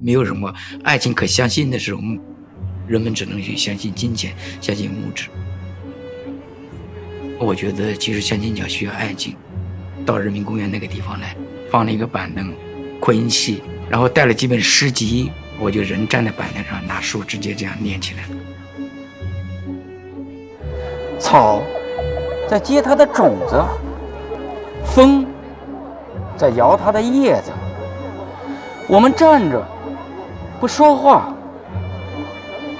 没有什么爱情可相信的时候，人们只能去相信金钱，相信物质。我觉得其实相亲角需要爱情。到人民公园那个地方来，放了一个板凳，扩音器，然后带了几本诗集，我就人站在板凳上，拿书直接这样念起来了。草在结它的种子，风在摇它的叶子。我们站着不说话，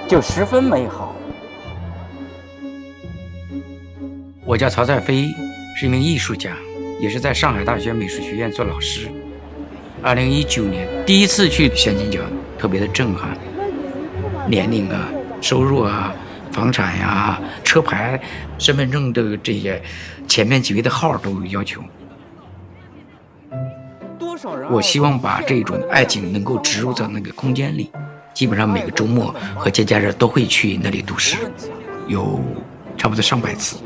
就十分美好。我叫曹在飞，是一名艺术家，也是在上海大学美术学院做老师。2019年第一次去相亲角，特别的震撼。年龄啊、收入啊、房产呀、车牌、身份证的这些前面几位的号都有要求。我希望把这种爱情能够植入到那个空间里，基本上每个周末和节假日都会去那里读诗，有差不多上百次。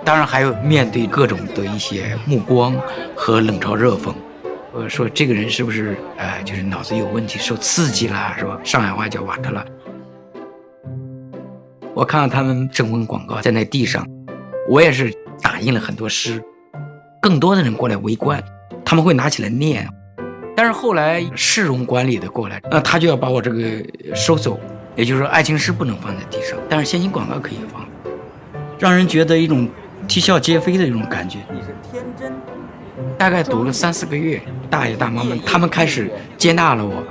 当然还有面对各种的一些目光和冷嘲热讽，说这个人是不是就是脑子有问题，受刺激了，是吧？上海话叫瓦特了。我看到他们征婚广告在那地上，我也是打印了很多诗，更多的人过来围观，他们会拿起来念。但是后来市容管理的过来，那他就要把我这个收走，也就是说爱情诗不能放在地上，但是相亲广告可以放，让人觉得一种啼笑皆非的一种感觉。你是天真。大概读了3-4个月，大爷大妈们他们开始接纳了我，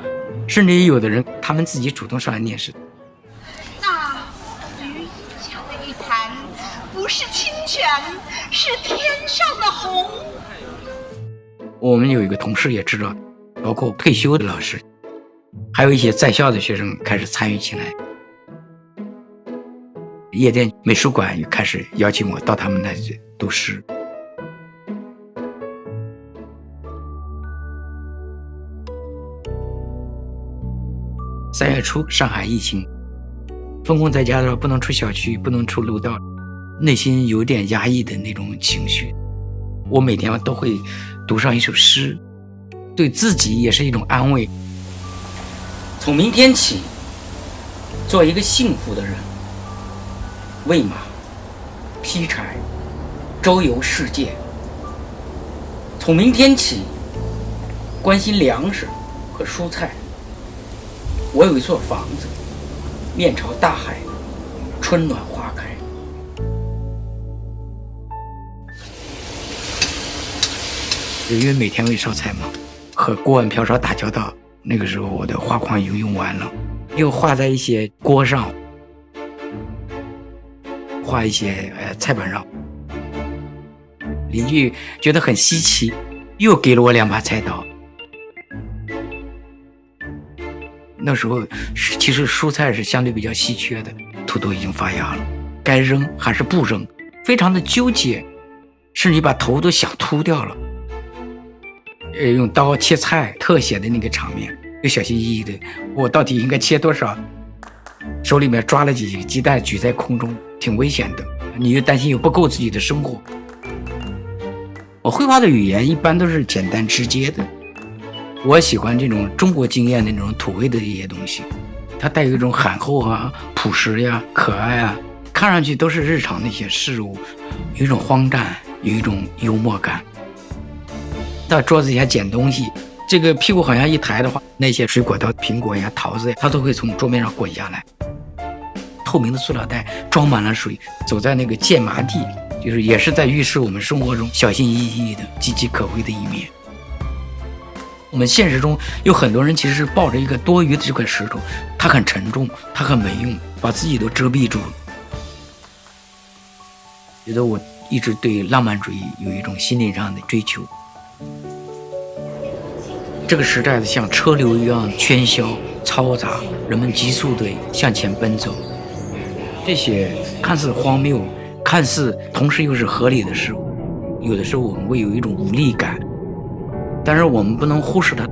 甚至也有的人他们自己主动上来念诗。那鱼小的一潭，不是清泉，是天上的虹。我们有一个同事也知道，包括退休的老师，还有一些在校的学生开始参与起来。夜店美术馆也开始邀请我到他们那去读诗。3月初，上海疫情，封控在家的时候，不能出小区，不能出楼道，内心有点压抑的那种情绪。我每天都会读上一首诗，对自己也是一种安慰。从明天起，做一个幸福的人，喂马、劈柴、周游世界。从明天起，关心粮食和蔬菜。我有一座房子，面朝大海，春暖花开。因为每天会烧菜嘛，和锅碗瓢勺打交道，那个时候我的画框已经用完了，又画在一些锅上，画一些菜板上。邻居觉得很稀奇，又给了我2把菜刀。那时候其实蔬菜是相对比较稀缺的，土豆已经发芽了，该扔还是不扔，非常的纠结，甚至把头都想秃掉了。用刀切菜，特写的那个场面，又小心翼翼的，我到底应该切多少？手里面抓了几个鸡蛋举在空中，挺危险的，你又担心又不够自己的生活。我绘画的语言一般都是简单直接的，我喜欢这种中国经验的那种土味的一些东西，它带有一种憨厚啊、朴实呀、可爱啊，看上去都是日常的一些事物，有一种荒诞，有一种幽默感。到桌子底下捡东西，这个屁股好像一抬的话，那些水果刀、苹果呀、桃子呀，它都会从桌面上滚下来。透明的塑料袋装满了水，走在那个剑麻地，就是也是在预示我们生活中小心翼翼的、岌岌可危的一面。我们现实中有很多人其实是抱着一个多余的这块石头，它很沉重，它很没用，把自己都遮蔽住了。觉得我一直对浪漫主义有一种心理上的追求。这个时代像车流一样喧嚣嘈杂，人们急速地向前奔走，这些看似荒谬，看似同时又是合理的事物，有的时候我们会有一种无力感，但是我们不能忽视它。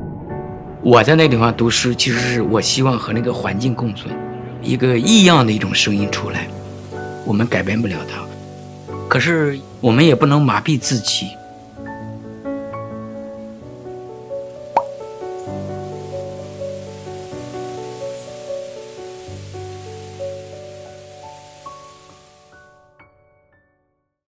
我在那个地方读诗，其实是我希望和那个环境共存，一个异样的一种声音出来，我们改变不了它，可是我们也不能麻痹自己。